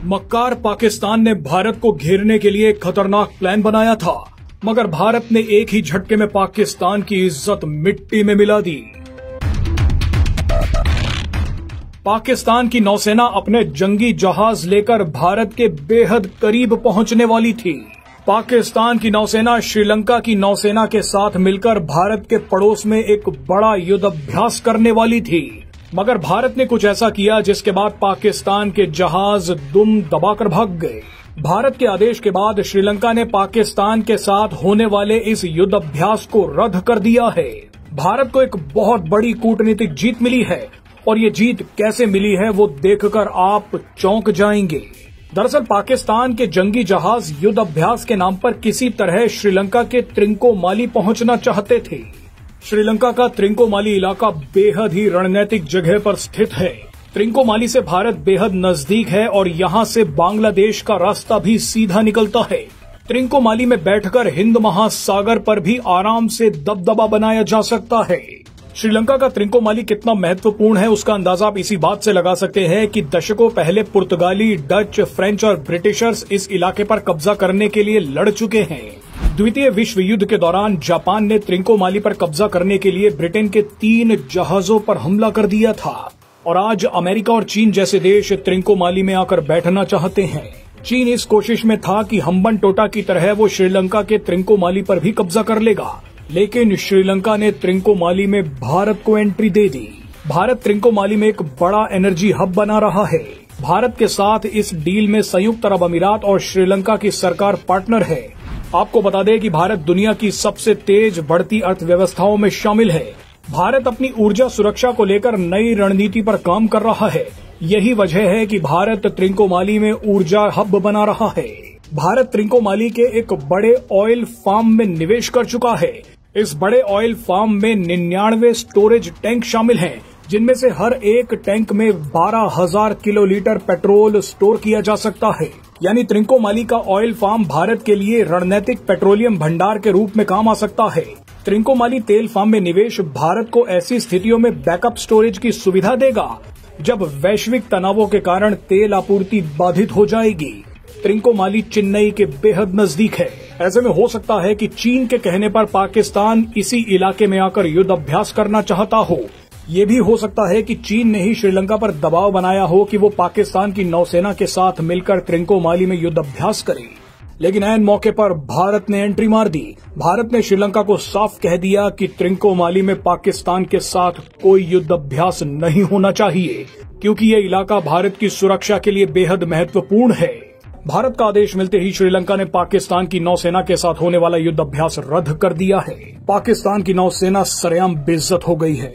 मक्कार पाकिस्तान ने भारत को घेरने के लिए एक खतरनाक प्लान बनाया था, मगर भारत ने एक ही झटके में पाकिस्तान की इज्जत मिट्टी में मिला दी। पाकिस्तान की नौसेना अपने जंगी जहाज लेकर भारत के बेहद करीब पहुंचने वाली थी। पाकिस्तान की नौसेना श्रीलंका की नौसेना के साथ मिलकर भारत के पड़ोस में एक बड़ा युद्धाभ्यास करने वाली थी, मगर भारत ने कुछ ऐसा किया जिसके बाद पाकिस्तान के जहाज दुम दबाकर भाग गए। भारत के आदेश के बाद श्रीलंका ने पाकिस्तान के साथ होने वाले इस युद्धाभ्यास को रद्द कर दिया है। भारत को एक बहुत बड़ी कूटनीतिक जीत मिली है और ये जीत कैसे मिली है वो देखकर आप चौंक जाएंगे। दरअसल पाकिस्तान के जंगी जहाज युद्धाभ्यास के नाम पर किसी तरह श्रीलंका के त्रिंकोमाली पहुंचना चाहते थे। श्रीलंका का त्रिंकोमाली इलाका बेहद ही रणनीतिक जगह पर स्थित है। त्रिंकोमाली से भारत बेहद नजदीक है और यहाँ से बांग्लादेश का रास्ता भी सीधा निकलता है। त्रिंकोमाली में बैठकर हिंद महासागर पर भी आराम से दबदबा बनाया जा सकता है। श्रीलंका का त्रिंकोमाली कितना महत्वपूर्ण है उसका अंदाजा आप इसी बात से लगा सकते हैं कि दशकों पहले पुर्तगाली, डच, फ्रेंच और ब्रिटिशर्स इस इलाके पर कब्जा करने के लिए लड़ चुके हैं। द्वितीय विश्व युद्ध के दौरान जापान ने त्रिंकोमाली पर कब्जा करने के लिए ब्रिटेन के 3 जहाजों पर हमला कर दिया था और आज अमेरिका और चीन जैसे देश त्रिंकोमाली में आकर बैठना चाहते हैं। चीन इस कोशिश में था कि हम्बन टोटा की तरह वो श्रीलंका के त्रिंकोमाली पर भी कब्जा कर लेगा, लेकिन श्रीलंका ने त्रिंकोमाली में भारत को एंट्री दे दी। भारत त्रिंकोमाली में एक बड़ा एनर्जी हब बना रहा है। भारत के साथ इस डील में संयुक्त अरब अमीरात और श्रीलंका की सरकार पार्टनर है। आपको बता दें कि भारत दुनिया की सबसे तेज बढ़ती अर्थव्यवस्थाओं में शामिल है। भारत अपनी ऊर्जा सुरक्षा को लेकर नई रणनीति पर काम कर रहा है। यही वजह है कि भारत त्रिंकोमाली में ऊर्जा हब बना रहा है। भारत त्रिंकोमाली के एक बड़े ऑयल फार्म में निवेश कर चुका है। इस बड़े ऑयल फार्म में 99 स्टोरेज टैंक शामिल हैं, जिनमें से हर एक टैंक में 12,000 किलोलीटर पेट्रोल स्टोर किया जा सकता है। यानी त्रिंकोमाली का ऑयल फार्म भारत के लिए रणनीतिक पेट्रोलियम भंडार के रूप में काम आ सकता है। त्रिंकोमाली तेल फार्म में निवेश भारत को ऐसी स्थितियों में बैकअप स्टोरेज की सुविधा देगा जब वैश्विक तनावों के कारण तेल आपूर्ति बाधित हो जाएगी। त्रिंकोमाली चेन्नई के बेहद नजदीक है। ऐसे में हो सकता है कि चीन के कहने पर पाकिस्तान इसी इलाके में आकर युद्ध अभ्यास करना चाहता हो। ये भी हो सकता है कि चीन ने ही श्रीलंका पर दबाव बनाया हो कि वो पाकिस्तान की नौसेना के साथ मिलकर त्रिंकोमाली में युद्ध अभ्यास करे। लेकिन ऐन मौके पर भारत ने एंट्री मार दी। भारत ने श्रीलंका को साफ कह दिया कि त्रिंकोमाली में पाकिस्तान के साथ कोई युद्ध अभ्यास नहीं होना चाहिए, क्योंकि ये इलाका भारत की सुरक्षा के लिए बेहद महत्वपूर्ण है। भारत का आदेश मिलते ही श्रीलंका ने पाकिस्तान की नौसेना के साथ होने वाला युद्ध अभ्यास रद्द कर दिया है। पाकिस्तान की नौसेना सरेआम बेइज्जत हो गई है।